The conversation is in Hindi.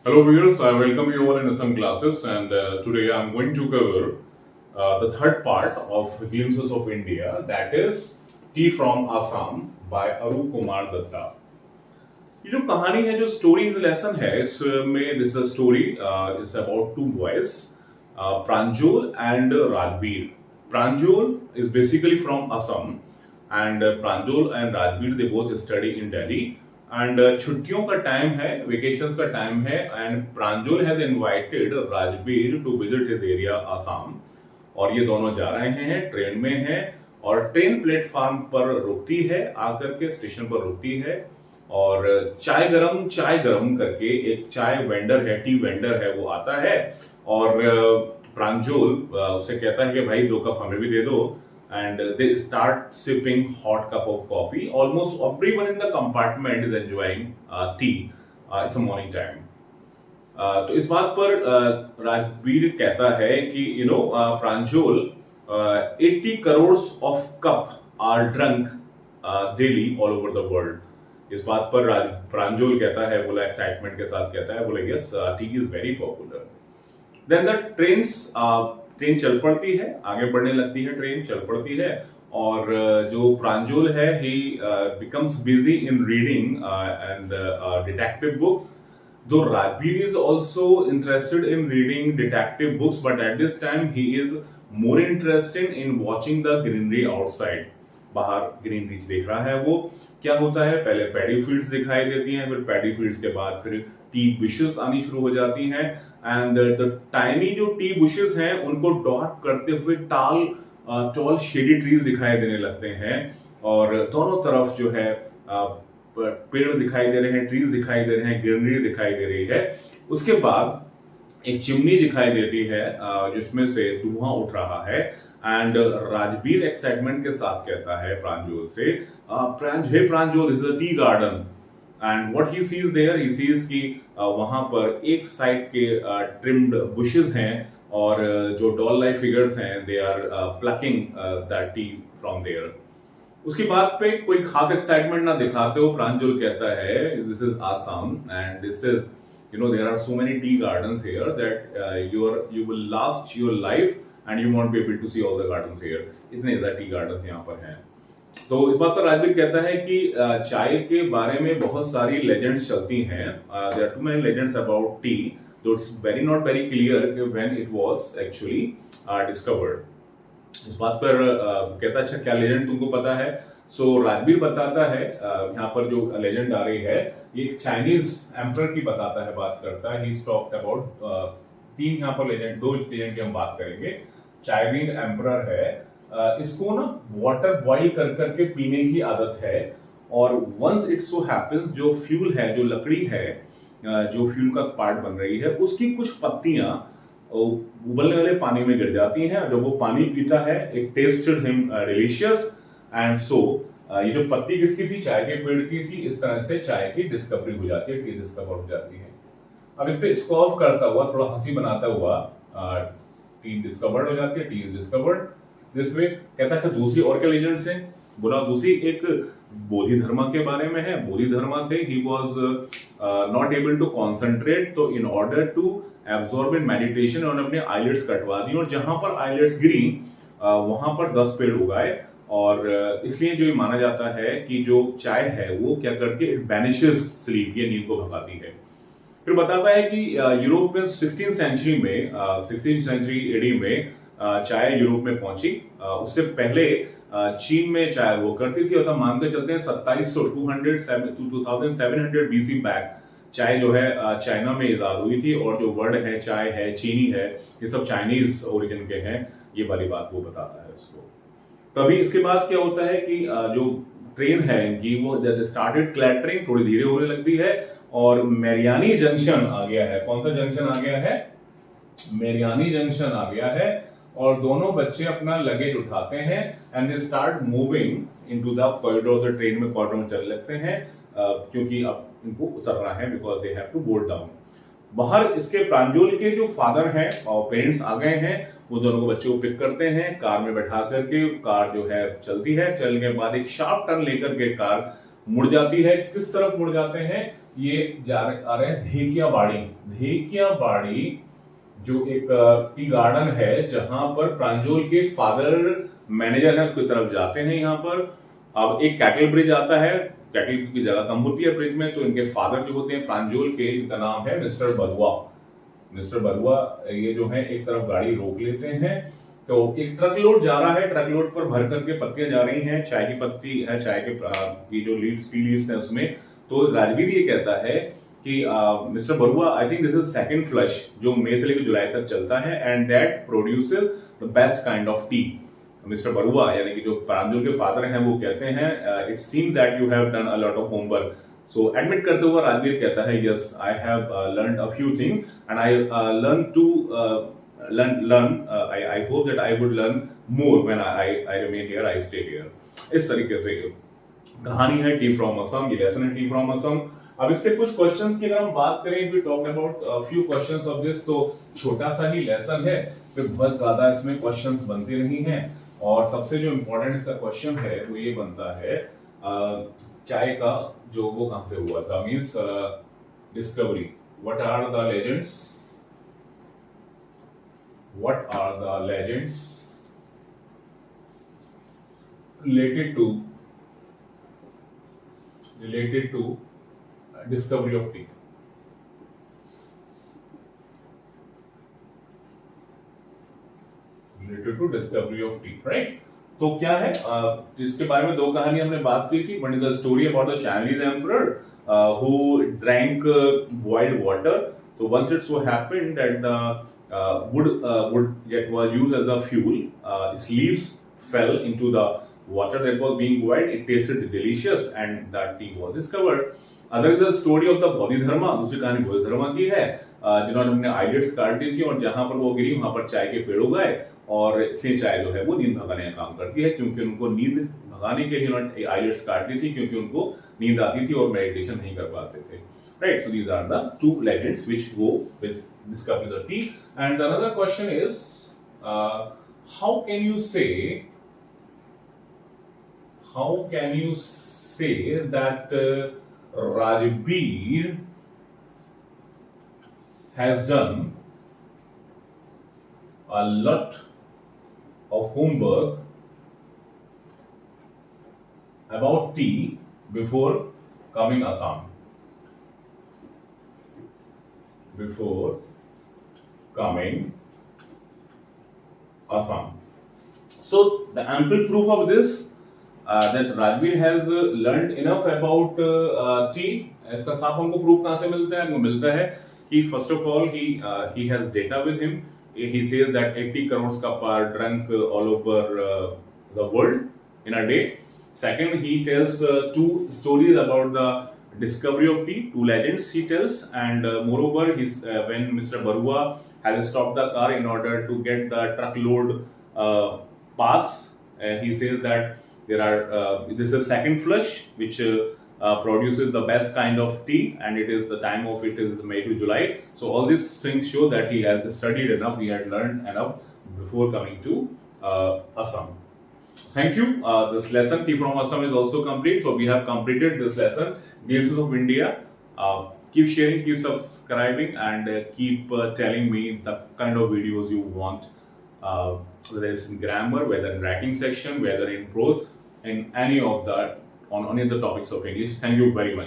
Hello viewers, I welcome you all in some classes and today I am going to cover the third part of Glimpses of India, that is Tea from Assam by Arup Kumar Datta. ये जो कहानी है, जो स्टोरी लेसन है, इसमें this story is about two boys, Pranjol and Rajveer. Pranjol is basically from Assam and Pranjol and Rajveer they both study in Delhi and छुट्टियों का टाइम है, वेकेशंस का टाइम है and Pranjol has invited Rajveer to visit his area Assam. और ये दोनों जा रहे हैं, ट्रेन में हैं और ट्रेन प्लेटफॉर्म पर रुकती है, आकर के स्टेशन पर रुकती है और चाय गरम करके एक चाय वेंडर है, टी वेंडर है, वो आता है और प्रांजोल उससे कहता है कि भाई 2 कप हमें भी दे दो. And they start sipping hot cup of coffee. Almost everyone in the compartment is enjoying tea. It's morning time. तो इस बात पर राजवीर कहता है कि Pranjol 80 crore of cup are drunk daily all over the world. इस बात पर प्रांजोल कहता है, बोला एक्साइटमेंट के साथ कहता है, बोले yes tea is very popular. Then the train चल पड़ती है, आगे बढ़ने लगती है, ट्रेन चल पड़ती है और जो प्रांजोल है ही becomes busy in reading and detective book. Though Rajbir is also interested in reading detective books, but at this time he is more interested in watching the greenery outside. बाहर ग्रीनरीज देख रहा है वो. क्या होता है, पहले पैडी फील्ड्स दिखाई देती हैं, फिर पैडी फील्ड्स के बाद फिर टी बुशेस आनी शुरू हो जाती हैं एंड द टाइनी जो टी बुशेस हैं उनको डॉट करते हुए टॉल शेडी ट्रीज दिखाई देने लगते हैं और दोनों तरफ जो है पेड़ दिखाई दे रहे हैं, ट्रीज दिखाई दे रहे हैं, ग्रीनरी दिखाई दे रही है. उसके बाद एक चिमनी दिखाई देती है जिसमें से धुआं उठ रहा है एंड राजवीर एक्साइटमेंट के साथ कहता है प्रांजोल से, hey Pranjol, is a tea garden. And what he sees there, he sees कि वहां पर एक साइड के ट्रिम्ड बुशेस हैं और जो डॉल लाइक फिगर्स हैं they are plucking that tea from there. उसकी बात पे कोई खास एक्साइटमेंट ना दिखाते हो प्रांजोल कहता है, this is Assam and this is there are so many tea gardens here that you will last your life and you won't be able to see all the gardens here. इतने ज्यादा टी गार्डन्स यहाँ पर हैं. तो इस बात पर राजवीर कहता है कि चाय के बारे में बहुत सारी लेजेंड्स चलती हैं. There are too many legends about tea, तो it's not very clear when it was actually discovered. इस बात पर कहता है, अच्छा क्या लेजेंड तुमको पता है. सो राजवीर बताता है, यहाँ पर जो लेजेंड आ रही है ये चाइनीज एम्परर की बताता है, बात करता है. ही टॉक्ड अबाउट 3 यहाँ पर लेजेंड, 2 लेजेंड की हम बात करेंगे. चाइनीज एम्परर है, इसको ना वाटर बॉइल कर करके पीने की आदत है और वंस इट सो हैपेंस जो फ्यूल है, जो लकड़ी है, जो फ्यूल का पार्ट बन रही है, उसकी कुछ पत्तियां उबलने वाले पानी में गिर जाती हैं. जब वो पानी पीता है, it tested him delicious and so ये जो पत्ती किसकी थी, चाय के पेड़ की थी. इस तरह से चाय की डिस्कवरी हो जाती है, टी डिस्कवर हो जाती है. अब इस पे स्कॉफ करता हुआ, थोड़ा हंसी बनाता हुआ, टी डिस्कवर्ड हो जाती है, T is discovered this way. कहता है दूसरी और क्या लेजेंड्स हैं, बोला दूसरी एक बोधि धर्मा के बारे में है. बोधि धर्मा थे, he was not able to concentrate, तो in order to absorb in meditation उन्होंने अपने आईलेट्स कटवा दी और जहां पर आईलेट्स गिरी वहां पर 10 पेड़ उगाए और इसलिए जो ये माना जाता है कि जो चाय है वो क्या करती है, इट बैनिशेस स्लीप, ये नींद को भगाती है. फिर बताता है कि यूरोप में 16th सेंचुरी में, 16th सेंचुरी एडी में चाय यूरोप में पहुंची. उससे पहले चीन में चाय वो करती थी. ऐसा मानकर चलते हैं 2700 बीसी बैक चाय जो है चाइना में इजाद हुई थी और जो वर्ड है चाय है, चीनी है, ये सब चाइनीज ओरिजिन के हैं. ये वाली बात वो बताता है उसको. तभी इसके बाद क्या होता है कि जो ट्रेन है इनकी वो स्टार्टेड क्लैटरिंग, थोड़ी धीरे होने लगती है और मेरियानी जंक्शन आ गया है. कौन सा जंक्शन आ गया है, मेरियानी जंक्शन आ गया है और दोनों बच्चे अपना लगेज उठाते हैं and they start moving into the corridor. The train में कॉरिडोर में चल लगते हैं क्योंकि अब इनको उतरना है, because they have to board down. बाहर इसके प्रांजोल के जो फादर हैं और पेरेंट्स आ गए हैं, वो दोनों को बच्चों को पिक करते हैं, कार में बैठा करके. कार जो है चलती है, चलने के बाद एक शार्प टर्न लेकर के कार मुड़ जाती है. किस तरफ मुड़ जाते हैं, ये आ रहे हैं धेकियाबाड़ी। धेकियाबाड़ी जो एक टी गार्डन है जहां पर प्रांजल के फादर मैनेजर है, उसकी तरफ जाते हैं। यहाँ पर अब एक कैटल ब्रिज आता है, कैटल की जगह कम होती है ब्रिज में, तो इनके फादर जो होते हैं प्रांजल के, इनका नाम है मिस्टर बरुआ। मिस्टर बरुआ ये जो है एक तरफ गाड़ी रोक लेते हैं, तो एक ट्रक लोड जा रहा है, ट्रक लोड पर भर करके पत्तियां जा रही हैं, चाय की पत्ती है, चाय के की जो लीव्स, टी लीव्स हैं उसमें। तो राजवीर ये कहता है कि mister Barua, I think this is second flush जो मई से लेकर जुलाई तक चलता है, and that produces the best kind of T. Mister Barua यानी कि जो प्रांजल के फादर हैं वो कहते हैं, it seems that you have done a lot of homework. So admit करते हुए राजवीर कहता है, yes I have learned a few things and I learn to I hope that I would learn more when I remain here, I stay here। इस तरीके से कहानी है टी फ्रॉम असम, ये लेसन है टी फ्रॉम असम। अब इसके कुछ क्वेश्चंस की अगर हम बात करें, we talk about few questions of this, तो छोटा सा ही लेसन है, फिर बहुत ज्यादा इसमें क्वेश्चंस बनते नहीं हैं। और सबसे जो इम्पोर्टेंट इसका क्वेश्चन है वो ये बनता है, चाय का जो वो कहां से हुआ था, means discovery. What are the legends, what are the legends related to discovery of tea? Related to discovery of tea, right? तो क्या है, इसके बारे में दो कहानी हमने बात की थी। One is the story about the Chinese emperor who drank boiled water. So once it so happened that the wood that was used as a fuel, its leaves fell into the water that was being boiled. It tasted delicious, and that tea was discovered. Other is the story of the Bodhidharma। दूसरी कहानी बोधिधर्मा की है, जिन्होंने अपने आइलेट्स काट दी थी और जहां पर वो गिरी वहां पर चाय के पेड़ उगाए, और इसलिए चाय जो है वो नींद भगाने का काम करती है, क्योंकि उनको नींद भगाने के लिए उन्होंने आइलेट्स काट दी थी, क्योंकि उनको नींद आती थी और मेडिटेशन नहीं कर पाते थे। Right, so these are the two legends which go with discovery of the tea. And another question is, how can you say that Rajbir has done a lot of homework about tea before coming Assam? Before coming Assam. So the ample proof of this, that Rajbir has learned enough about tea। इसका साफ हमको प्रूफ कहाँ से मिलता है? हमको मिलता है कि first of all he has data with him। He says that 80 crores cup are drunk all over the world in a day। Second, he tells two stories about the discovery of tea, two legends he tells, and moreover when Mr. Barua has stopped the car in order to get the truckload pass, he says that there are this is second flush which produces the best kind of tea, and it is the time of it is May to July। So all these things show that he has studied enough, he had learned enough before coming to Assam। Thank you. This lesson Tea from Assam is also complete. So we have completed this lesson, Glimpses of India। Keep sharing, keep subscribing, and keep telling me the kind of videos you want, whether it's in grammar, whether in writing section, whether in prose, in any of the on any of the topics of English। Thank you very much।